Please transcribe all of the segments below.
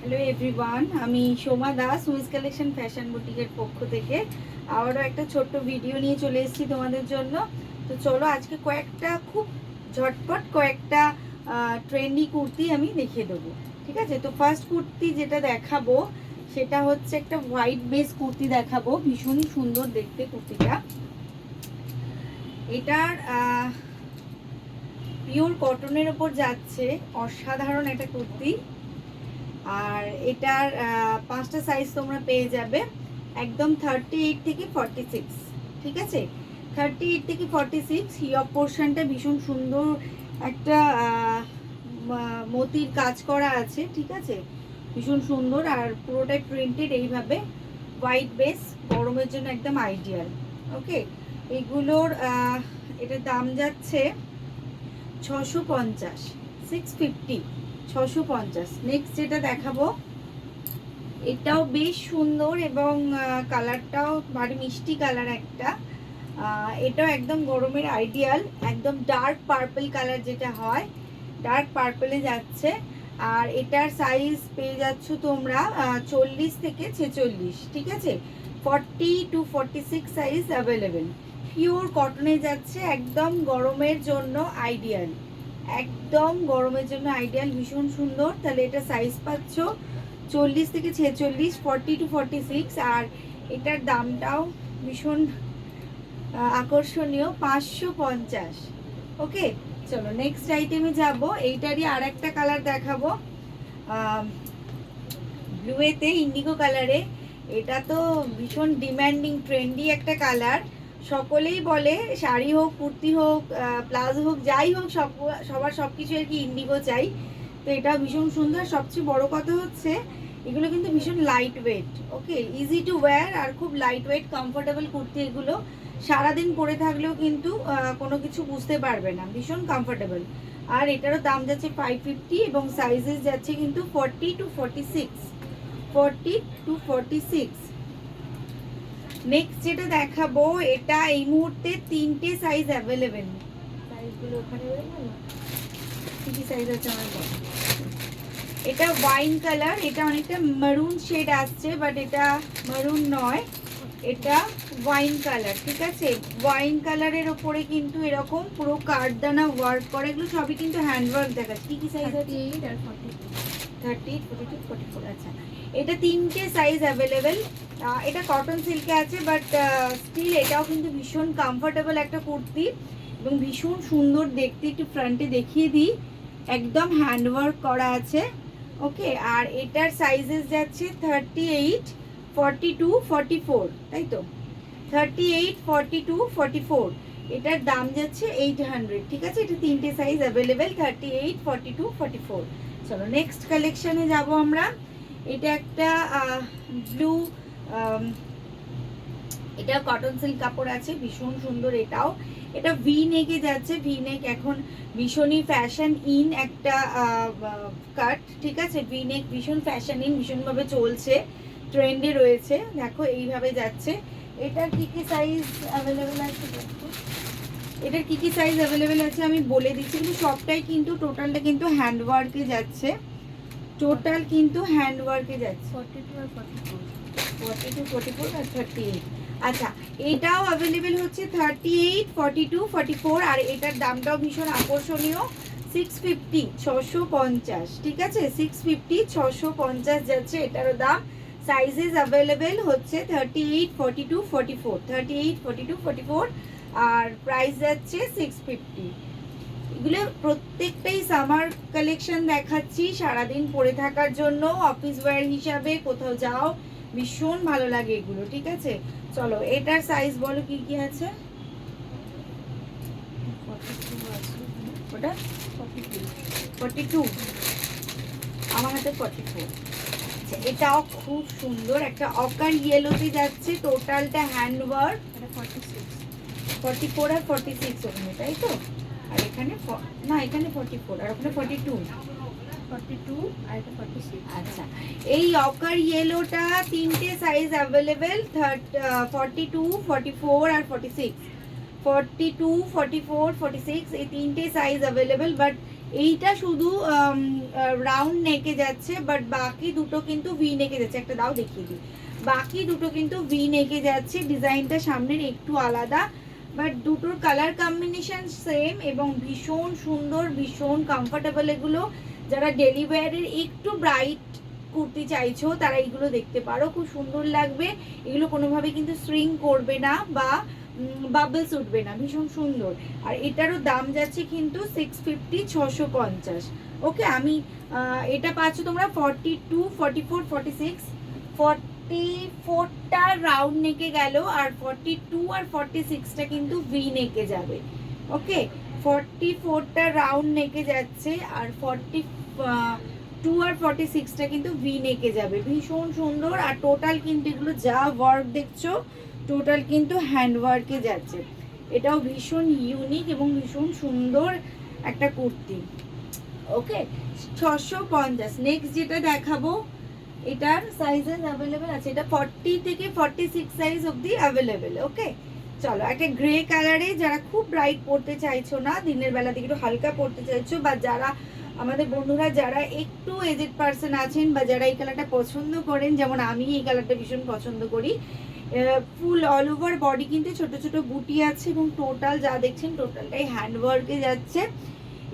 Hello everyone, আমি Soma Das Swiss collection fashion বুটিকের পক্ষ থেকে আবারও একটা ছোট্ট ভিডিও নিয়ে চলে এসেছি তোমাদের জন্য। তো চলো আজকে কয়েকটা খুব ঝটপট কয়েকটা ট্রেন্ডি কুর্তি আমি দেখিয়ে দেবো। ঠিক আছে, তো ফার্স্ট কুর্তি যেটা দেখাবো সেটা হচ্ছে একটা হোয়াইট বেস কুর্তি দেখাবো। ভীষণ সুন্দর দেখতে কুর্তিটা। এটার পিওর কটনের ওপর যাচ্ছে, অসাধারণ একটা কুর্তি। আর এটার 5টা সাইজ তোমরা পেয়ে যাবে, একদম 38 থেকে 46। ঠিক আছে, 38 থেকে 46। হিপ পোর্শনটা ভীষণ সুন্দর একটা মতির কাজ করা আছে। ঠিক আছে, ভীষণ সুন্দর। আর পুরোটাই প্রিন্টেড এইভাবে, হোয়াইট বেস, গরমের জন্য একদম আইডিয়াল। ওকে, এগুলোর এটার দাম যাচ্ছে 650, 650, 650। নেক্সট যেটা দেখাবো এটাও বেশ সুন্দর এবং কালারটাও ভারী মিষ্টি কালার একটা। এটাও একদম গরমের আইডিয়াল, একদম ডার্ক পার্পল কালার যেটা হয়, ডার্ক পার্পলে যাচ্ছে। আর এটার সাইজ পেয়ে যাচ্ছ তোমরা 40 থেকে 46। ঠিক আছে, 40 to 46 সাইজ অ্যাভেলেবেল। পিওর কটনে যাচ্ছে, একদম গরমের জন্য আইডিয়াল, একদম গরমের জন্য আইডিয়াল, ভীষণ সুন্দর। তাহলে এটা সাইজ পাচ্ছ 40 থেকে 46, 40 to 46। আর এটার দামটাও ভীষণ আকর্ষণীয়, 550। ওকে, চলো নেক্সট আইটেমে যাব। এইটারই আর একটা কালার দেখাবো, ব্লুয়েতে ইন্ডিগো কালারে। এটা তো ভীষণ ডিম্যান্ডিং ট্রেন্ডি একটা কালার। সকলেই বলে শাড়ি হোক, কুর্তি হোক, প্লাজো হোক, যাই হোক, সবার সব কিছু আর কি ইন্ডিগো চাই। তো এটা ভীষণ সুন্দর। সবচেয়ে বড় কথা হচ্ছে এগুলো কিন্তু ভীষণ light weight. Okay, easy to wear আর খুব লাইট ওয়েট কমফোর্টেবল কুর্তি এগুলো। সারাদিন পরে থাকলেও কিন্তু কোনো কিছু বুঝতে পারবে না, ভীষণ কমফোর্টেবল। আর এটারও দাম যাচ্ছে 550 এবং সাইজেস যাচ্ছে কিন্তু 40 to 46, 40 to 46। নেক্সট যেটা দেখাবো, এটা এই মুহূর্তে 3টে সাইজ অ্যাভেলেবেল। সাইজগুলো ওখানে কি কি সাইজ আছে আমার কাছে। এটা ওয়াইন কালার, এটা অনেকটা মারুন শেড আসছে, বাট এটা মারুন নয়, এটা ওয়াইন কালার। ঠিক আছে, ওয়াইন কালারের ওপরে কিন্তু এরকম পুরো কাঠদানা ওয়ার্ক করে। এগুলো সবই কিন্তু হ্যান্ড ওয়ার্ক দেখাচ্ছে। কি কি সাইজ আছে? 38 আর 42, 38, 42, 44। আচ্ছা, এটা 3টে সাইজ অ্যাভেলেবেল। এটা কটন সিল্কে আছে, বাট স্টিল এটাও কিন্তু ভীষণ কমফোর্টেবল একটা কুর্তি এবং ভীষণ সুন্দর দেখতে। একটু ফ্রন্টে দেখিয়ে দিই, একদম হ্যান্ডওয়ার্ক করা আছে। ওকে, আর এটার সাইজেস যাচ্ছে 38, 42, 44, তাই তো? 38, 42, 44। এটার দাম যাচ্ছে 800। ঠিক আছে, এটা 3টে সাইজ অ্যাভেলেবেল, 38, 42, 44। চলো নেক্সট কালেকশানে যাব আমরা। এটা একটা ব্লু, এটা কটন সিল্ক কাপড় আছে, ভীষণ সুন্দর এটাও। এটা ভি নেকে যাচ্ছে, ভি নেক এখন ভীষণই ফ্যাশন ইন একটা কাট। ঠিক আছে, ভি নেক ভীষণ ফ্যাশন ইন, ভীষণভাবে চলছে, ট্রেন্ডে রয়েছে। দেখো এইভাবে যাচ্ছে। এটার কি কি সাইজ অ্যাভেলেবেল আছে, এটার কি কি সাইজ অ্যাভেলেবেল আছে আমি বলে দিচ্ছি। কিন্তু সবটাই কিন্তু টোটালটা কিন্তু হ্যান্ডওয়ার্কে যাচ্ছে, টোটাল কিন্তু হ্যান্ডওয়ার্কে যাচ্ছে। 42 আর 44, 42, 44 আর 38। আচ্ছা, এটাও অ্যাভেলেবেল হচ্ছে 38, 42, 44। আর এটার দামটাও ভীষণ আকর্ষণীয়, 650, 650। ঠিক আছে, 650, 650 যাচ্ছে এটারও দাম। সাইজেস অ্যাভেলেবেল হচ্ছে 38, 42, 44, 38, 42, 44। আর প্রাইস যাচ্ছে 650। এগুলো প্রত্যেকটাই সামার কালেকশন দেখাচ্ছি, সারাদিন পরে থাকার জন্য, অফিস ওয়্যার হিসাবে কোথাও যাও, ভীষণ ভালো লাগে এগুলো। ঠিক আছে, চলো এটার সাইজ বলো কি কি আছে। ওটা 42, আমার হাতে 44। আচ্ছা, এটাও খুব সুন্দর, একটা অকার ইয়েলোতে যাচ্ছে, টোটালটা হ্যান্ডওয়ার্ক। এটা 46, 44 আর 46 ওখানে, তাই তো? আর এখানে না, এখানে 44 আর ওখানে 42, 42 আর এটা 46। আচ্ছা, এই অকার ইয়েলোটা 3টে সাইজ অ্যাভেলেবেল, 42, 44 আর 46। 42, 44, 46 এই 3টে সাইজ অ্যাভেলেবেল। বাট এইটা শুধু রাউন্ড নেকে যাচ্ছে, বাট বাকি দুটো কিন্তু ভি নেকে যাচ্ছে। একটা দাও দেখিয়ে দিই, বাকি দুটো কিন্তু ভি নেকে যাচ্ছে। ডিজাইনটা সামনের একটু আলাদা, বাট দুটোর কালার কম্বিনেশন সেম এবং ভীষণ সুন্দর, ভীষণ কমফোর্টেবল। এগুলো যারা ডেলি ওয়্যারের একটু ব্রাইট কুর্তি চাইছো তারা এইগুলো দেখতে পারো, খুব সুন্দর লাগবে। এগুলো কোনোভাবে কিন্তু স্ট্রিং করবে না বা বাবলস উঠবে না, ভীষণ সুন্দর। আর এটারও দাম যাচ্ছে কিন্তু 650, 650। ওকে, আমি এটা পাচ্ছ তোমরা 42, 44, 46। 44টা রাউন্ড নেকে গেল, আর 42 আর 46টা কিন্তু ভি নেকে যাবে। ওকে, 44টা রাউন্ড নেকে যাচ্ছে, আর 42 আর 46টা কিন্তু ভি নেকে যাবে। ভীষণ সুন্দর। আর টোটাল কিন্তু এগুলো যা ওয়ার্ক দেখছো টোটাল কিন্তু হ্যান্ডওয়ার্কে যাচ্ছে। এটাও ভীষণ ইউনিক এবং ভীষণ সুন্দর একটা কুর্তি। ওকে, 650। নেক্সট যেটা দেখাবো, এটার সাইজেস অ্যাভেলেবেল আছে, এটা 40 থেকে 46 সাইজ অবধি অ্যাভেলেবেল। ওকে, চলো একটা গ্রে কালারে, যারা খুব ব্রাইট পরতে চাইছো না, দিনের বেলা থেকে একটু হালকা পরতে চাইছো, বা যারা আমাদের বন্ধুরা যারা একটু এজেড পার্সন আছেন বা যারা এই কালারটা পছন্দ করেন, যেমন আমি এই কালারটা ভীষণ পছন্দ করি। ফুল অল ওভার বডি কিন্তু ছোট ছোট বুটি আছে এবং টোটাল যা দেখছেন টোটালটাই হ্যান্ডওয়ার্কে যাচ্ছে।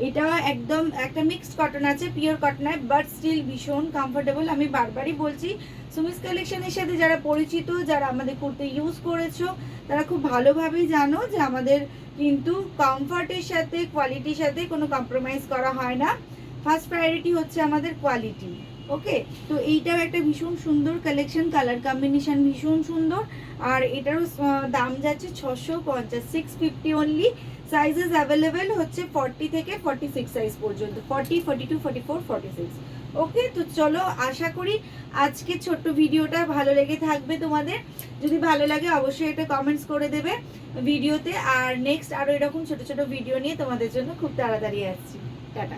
এটা একদম একটা মিক্সড কটন আছে, পিওর কটন নয়, বাট স্টিল ভীষণ কমফোর্টেবল। আমি বারবারই বলছি, সুমিস কালেকশনের সাথে যারা পরিচিত, যারা আমাদের কুর্তি ইউজ করেছো, তারা খুব ভালোভাবেই জানো যে আমাদের কিন্তু কমফর্টের সাথে কোয়ালিটির সাথে কোনো কম্প্রোমাইজ করা হয় না। ফার্স্ট প্রায়োরিটি হচ্ছে আমাদের কোয়ালিটি। ওকে, তো এইটাও একটা ভীষণ সুন্দর কালেকশন, কালার কম্বিনেশন ভীষণ সুন্দর। আর এটারও দাম যাচ্ছে 650, 650 অনলি। সাইজেস অ্যাভেলেবেল হচ্ছে 40 থেকে 46 সাইজ পর্যন্ত, 40, 42, 44, 46। ওকে, তো চলো, আশা করি আজকে ছোট্ট ভিডিওটা ভালো লেগে থাকবে তোমাদের। যদি ভালো লাগে অবশ্যই এটা কমেন্টস করে দেবে ভিডিওতে। আর নেক্সট আরও এরকম ছোট ছোট ভিডিও নিয়ে তোমাদের জন্য খুব তাড়াতাড়ি আসছি। টাটা।